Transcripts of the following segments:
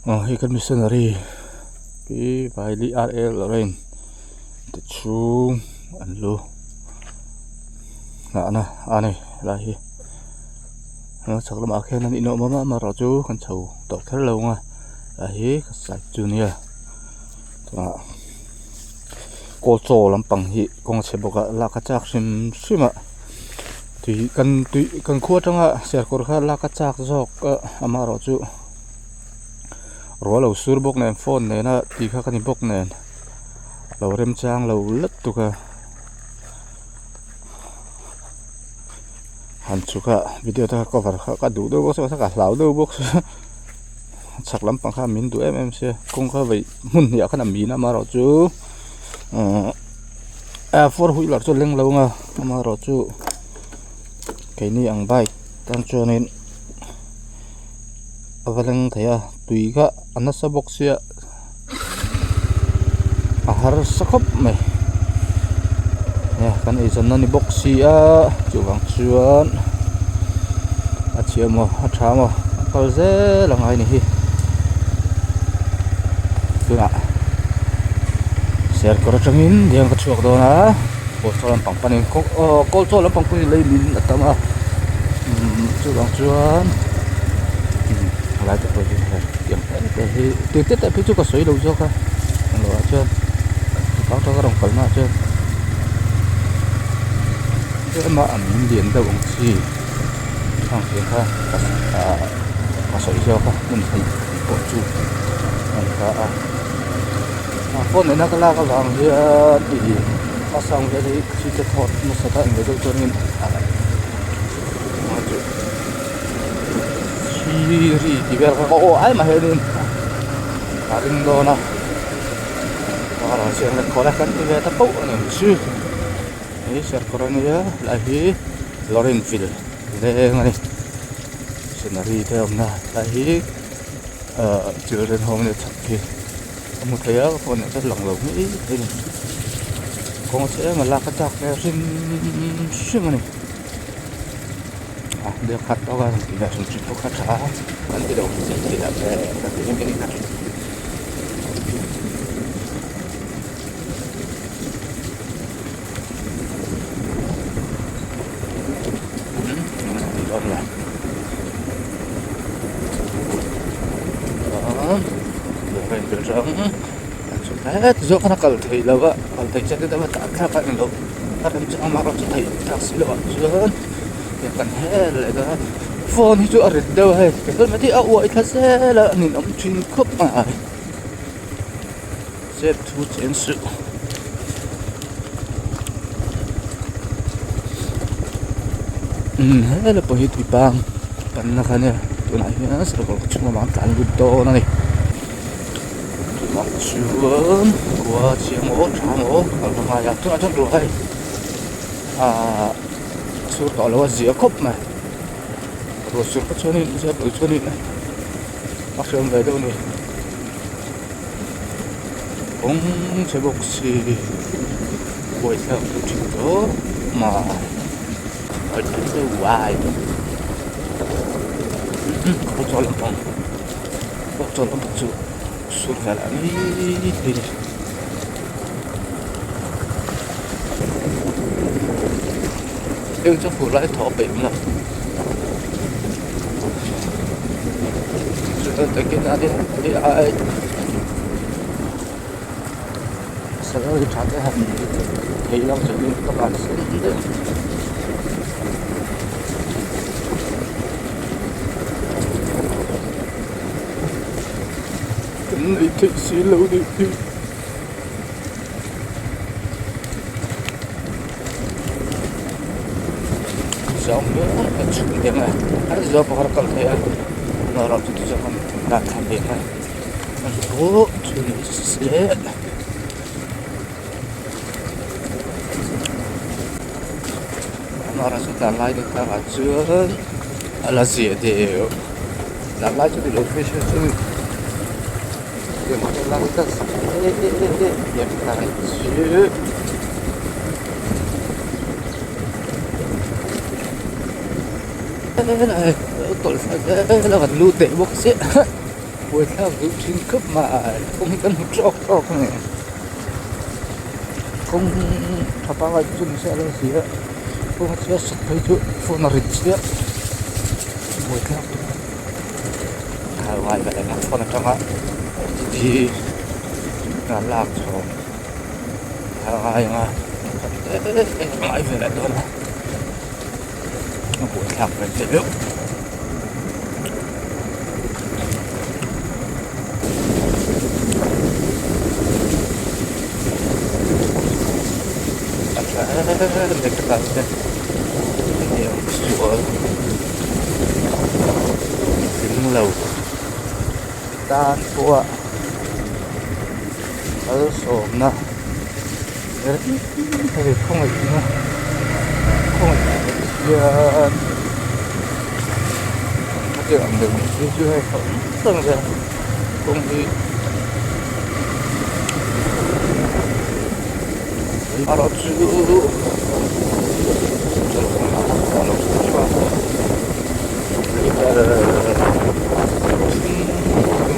Hi kan missionary ki vai li RL rain te chu an lu na ani la hi chaklam akhen an ino mama ma ra chu kan chho to khel lo nga la hi ka sai junior ta ko cho lampang hi kong che boka la ka chak sim sima tui kan khuwa tanga ser kor kha la ka chak jok ama ro chu ro lo sur bok nen phone ne na ti kha kan bok nen lo rem chang lo lat tu ka han chu ka video ta cover ka du do bok sa ka lau do bok chak lam pang kha min du em se kong kha vai mun ya khana mi na ma ro chu a for hui lar chu leng lo nga ma ro chu cái ni ang bai tan cho nên avalang thaya tui ga anasa boxia ahar sakop mai ya kan izan ni boxia chuwang chuan a chiamo a thamo kal ze langai ni hi tuna share kor changin diang ka chuak do na ko cholam pang panin ko cholam pang pui lei min atama chuwang chuan lại tiếp tục kiểm tiền tiết tại phía trước có suối đầu dốc á lúa chưa có cho các đồng phấn mà chưa cái mà ẩm điện đầu ông chi trong tiếng ha có suối dốc á mình thấy bộ chu mình có phone này nó cái la cái vàng thì phát xong cái đấy chỉ cho thọt một số tận người cho nên ri ti ber ka ko ai ma hedin karing do na ora siang le kola kan ti ta pau ni chu ni ser korani ya la hi Lorenville le ngani scenery te om na la hi children home ne thak ki mu te ya ko ne ta long lo ni ko se ma la ka tak ne sim sim ni dia kat orang tidak suci tu kata kan tidak ini kan Zok nak kalau thầy lâu á, kalau thầy chắc kita tak kah kan lâu, kadang jangan marah thầy tak silo, jangan kan hel ga phone hi chu arit do hai cái mà thì ảo ít thế là nhìn ông chuyên khớp mà xếp thu chiến sự hết là bây thì bang bắn là cái này tụi này nó sẽ có chung mà bán cán gục to này mặc chuông của chiếc mũ trắng mũ còn không ai tụi nó trong rồi sur tỏ là gì khóc mà rồi sur có cho nên sẽ tự cho nên bác sĩ về đâu này cũng sẽ bốc xì quay theo cái chuyện đó mà ở đây hoài có cho lắm không có cho lắm chứ sur về lại đi nhưng cho phụ lại thọ bệnh là chúng ta cái nào đi ai sau đó thì trả cái hàng thì lâu rồi nhưng các bạn sẽ được cái này thì xí lâu đi giống như cái chuyện điểm này ada juga pakar saya orang itu jangan datang dia kan oh tulis orang sudah lain kita aja ala sih dia nak lagi tu location tu dia macam lagi kita dia kita aja này tôi phải là vật lưu tệ bốc xếp buổi theo dự trình cấp mà không cần cho này không thapa lại chun sẽ là gì á không sẽ sắp thấy chuyện phun là rich đấy buổi theo ngoài vậy là con trong á thì là làm rồi hai mà mãi về lại đó là buổi theo về chế độ để các bạn xem nhiều sủa kính lầu tan của ở sổ na thì không phải giờ trường đừng đi chưa hay không từng giờ không đi ở đó chứ chúng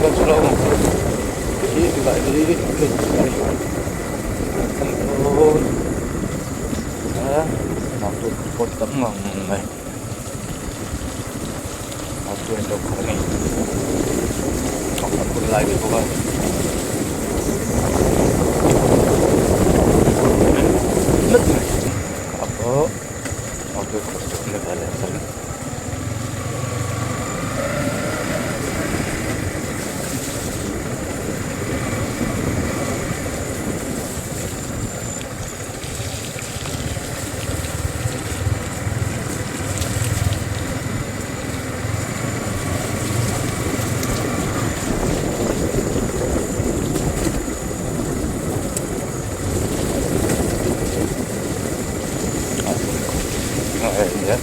ta chỉ lo đi lại đi nào tôi có tấm bằng này nào tôi đâu có này không có con lại được không mất này apa nào tôi có tấm này phải làm ya.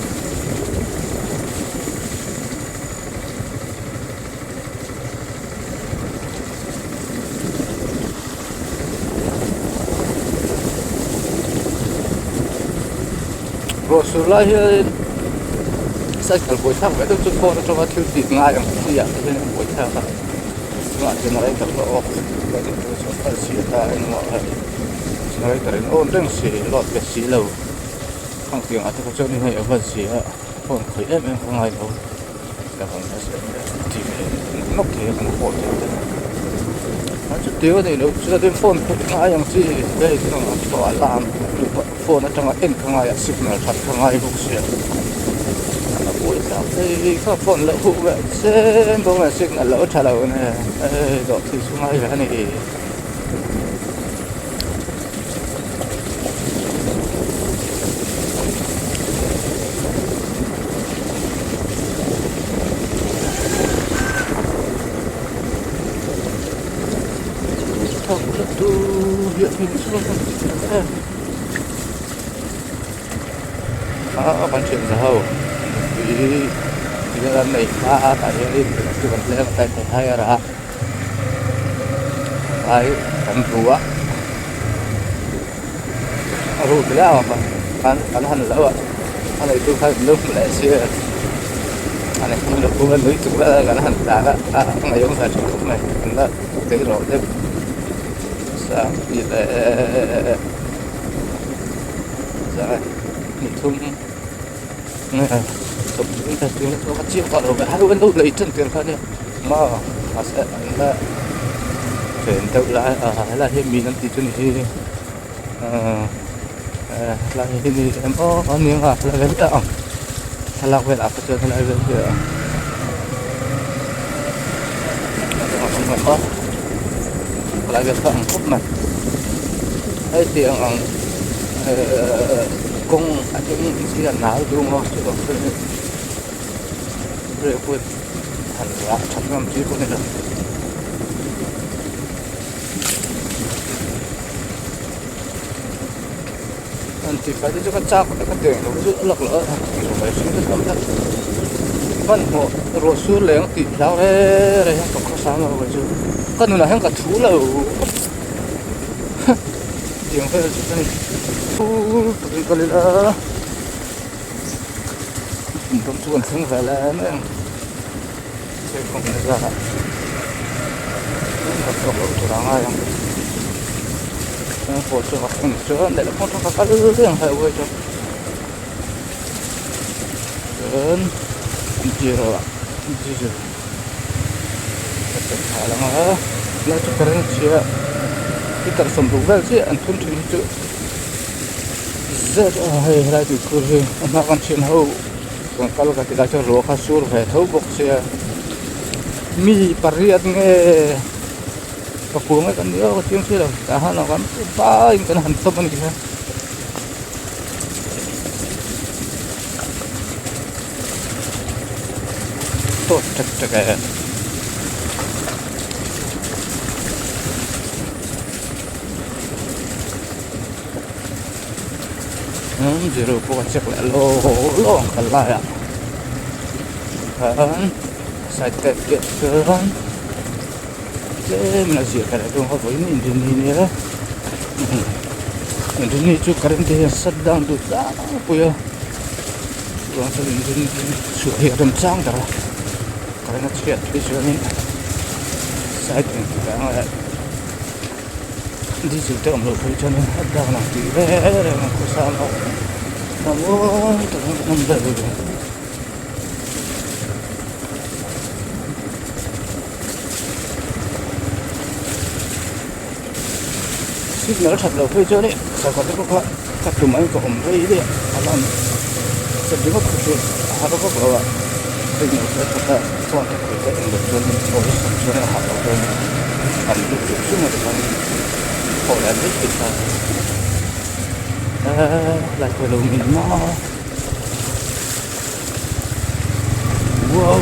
Rasulullah saya kalau buat apa itu cuma cuma cuti ngai yang siap tapi yang buat apa nggak jenarai kalau jadi soal siapa yang mau jenarai dari orang sih lot kecil không tiếng ở trong chỗ này ở phần gì á còn khởi em không ai đâu là phần nó sẽ thì nóc thì không có gì nó chút tiếng thì nếu chưa đến phone thì ai yang gì đây nó có làm phone nó trong cái không ai signal thật không ai cũng sẽ là buổi sáng thì các phone lỡ hụt vậy xem không là signal lỡ trả lời này rồi thì xuống ai vậy này hiện hình xuống bán chuyển dầu thì lần này ta tại đây cái vấn đề tại hay là ai thằng rùa rùa cái nào mà bán hành lỡ ạ anh này tôi thấy lúc lại xe anh này không được cũng lên núi chúng ta gắn hành đá đó ngày hôm nay chúng này chúng ta thấy rõ thêm vậy là dạ mình không nghe tập chúng ta tiếng nó phát triển vào rồi hai bên đâu lấy chân tiền khác đi mà sẽ là chuyển theo là hiện mình đang tí chân thì là hiện thì em có miếng là cái đó là về là phát triển là về kia có lại việc thằng khúc này hay tiền công anh cũng chỉ là nào đúng không chứ còn rồi quên thành ra trăm năm chứ có nên là anh chỉ phải cho các cha của các tiền nó giữ lật lỡ rồi phải suy nghĩ lắm thật phân hộ rồi xuống lấy thì sao đấy đấy không có sao mà vậy chứ con là hàng cả thú lầu tiếng phải là thú cái này là không chuồn không phải là nữa sẽ không ra có lỗ chỗ ngay không phố chỗ học sinh chỗ để là con trong các cái riêng hay quay cho đến gì rồi ạ gì rồi cái là mà nó chụp cái chia kita sambung vel sih antum tu itu zat hay hay tu kurang makan cina hau kalau kita baca roh kasur hay tahu boxnya mi pariat nge kapungnya kan dia kecium sih lah tahan kan paling kan hantam ni kita tuh cek kayak zero po cek lại lo cả lại ạ kan side step get kan mình là gì cái này không có với mình ini ya ini cu karen dia sedang tu tak apa ya orang sering ini sudah rencang dah karena cek di sini side kan di situ amlo punya ada nanti yang kusama namun terus dulu signal thật là phê chưa đấy sao có cái các tụi mấy có ổn đây đấy làm sedih kok itu apa kok bawa signal saya tuan kita untuk tuan sudah apa tuan ambil semua depan oleh kita lại phải lùi mình nó wow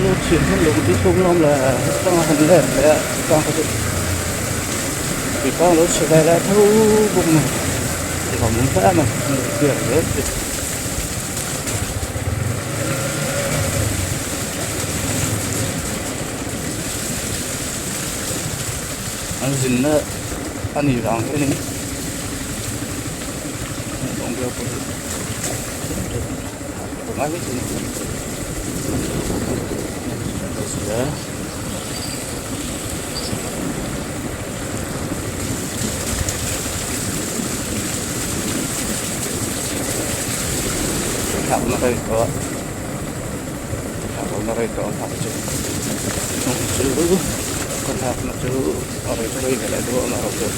nó chuyển sang lùi cái sông long là tăng hình lên để tăng cái thì con nó sẽ đây là thu bụng này thì còn muốn phá mà việc đấy anh dừng nó anh hiểu rằng cái này không được của mấy cái gì đó thảo nó đây có thảo nó đây có thảo chứ không chứ con thảo nó chứ ở đây cái này đua nó học được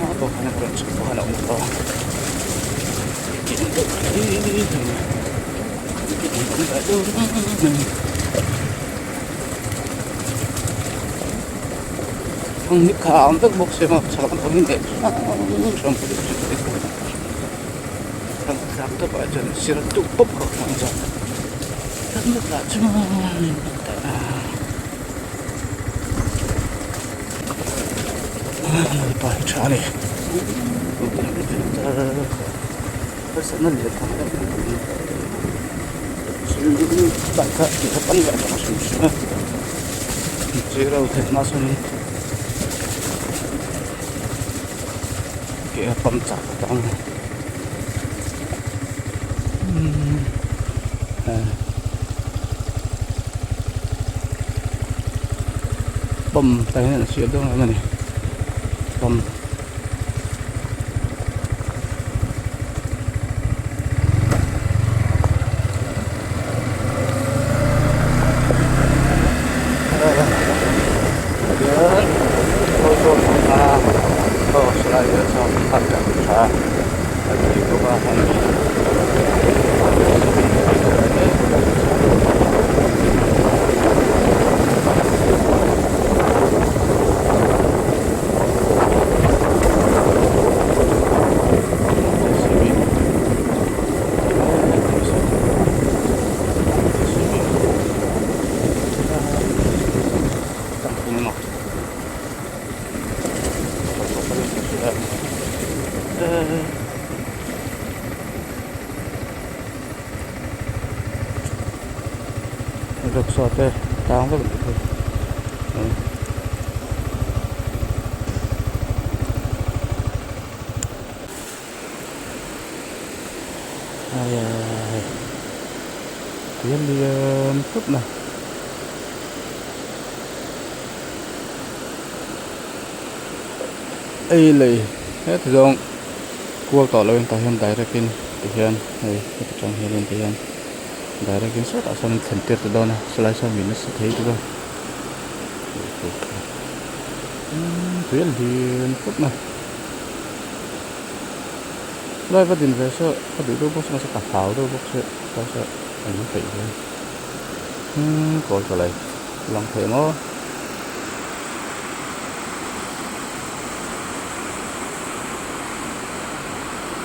apa hanya berarti hanya untuk những khám tức bốc xe mập chẳng có những đẹp trong cái thằng khám tức ở chân xe tụ bốc không mang ra rất nước là chứ người bài trả này rất sẽ nó liệt thằng đấy bạn khác thì nó bắn lại trong súng súng chỉ đâu thì nó sẽ cái phẩm chất của tăng bầm tay này xuyên đâu mà này bầm được so tê tao không có được Ai ai tiến liền phút này ấy lì hết rồi cua cỏ lên tại hiện đại ra kinh thì hiện này trong hiện thì hiện đại ra kinh suốt ở sau mình tiệt từ đâu nè slide sau mình nó sẽ thấy từ đâu tuyến liền phút này lại phát điện về sợ có bị đôi box nó sẽ cắt pháo đôi box sẽ có sẽ ảnh hưởng phải rồi có lại lòng thể nó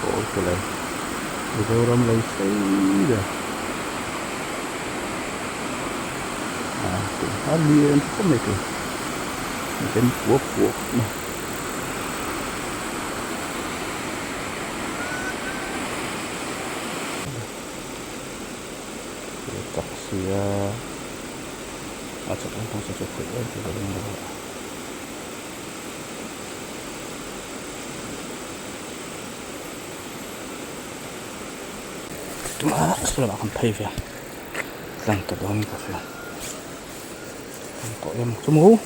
có lại rồi râm lấy xây rồi cũng khá liền không này kì cái cuốc này taxia macam apa saja kita tidak boleh cuma sudah makan pave ya dan terdomi kafe kok yang semua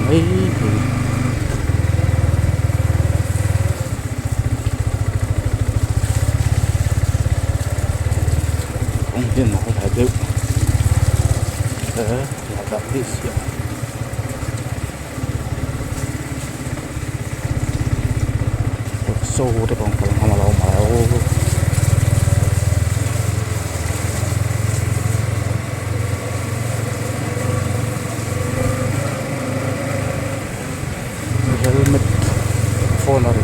ấy thì không biết nào có thể được là gặp đi xịn sâu để còn không mà lâu mà helmet phone ở đây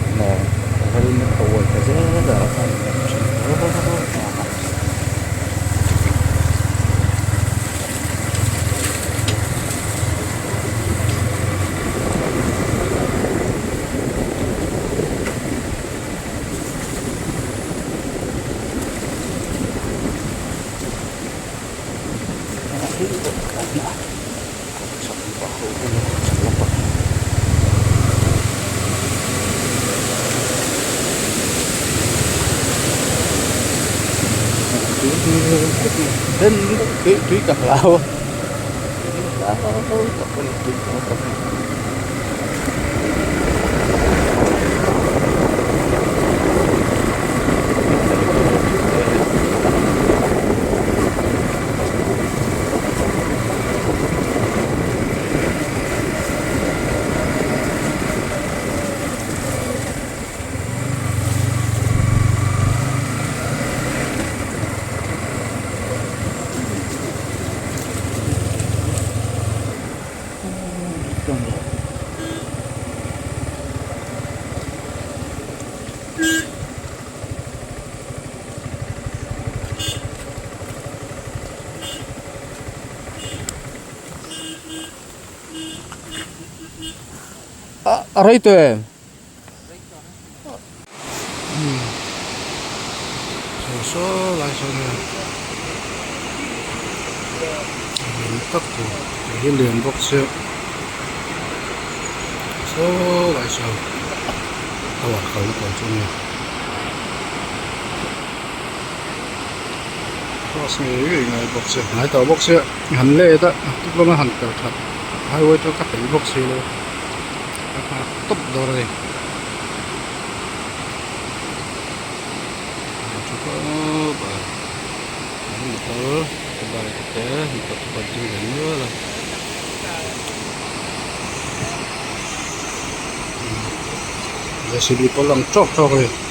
helmet tôi phải rất là đến cái túi cà lao đã có ở đây tụi số lại số này tắt của cái liền bốc xếp số lại số tao bảo khởi còn chỗ này có sự cái này bốc xếp hai tàu bốc xếp hành lệ đó lúc nó hành tàu thật hai quay cho các tỉnh bốc xếp luôn top đó đây coba ini kalau kembali kita untuk baju dan lah ya sih di kolam cok cok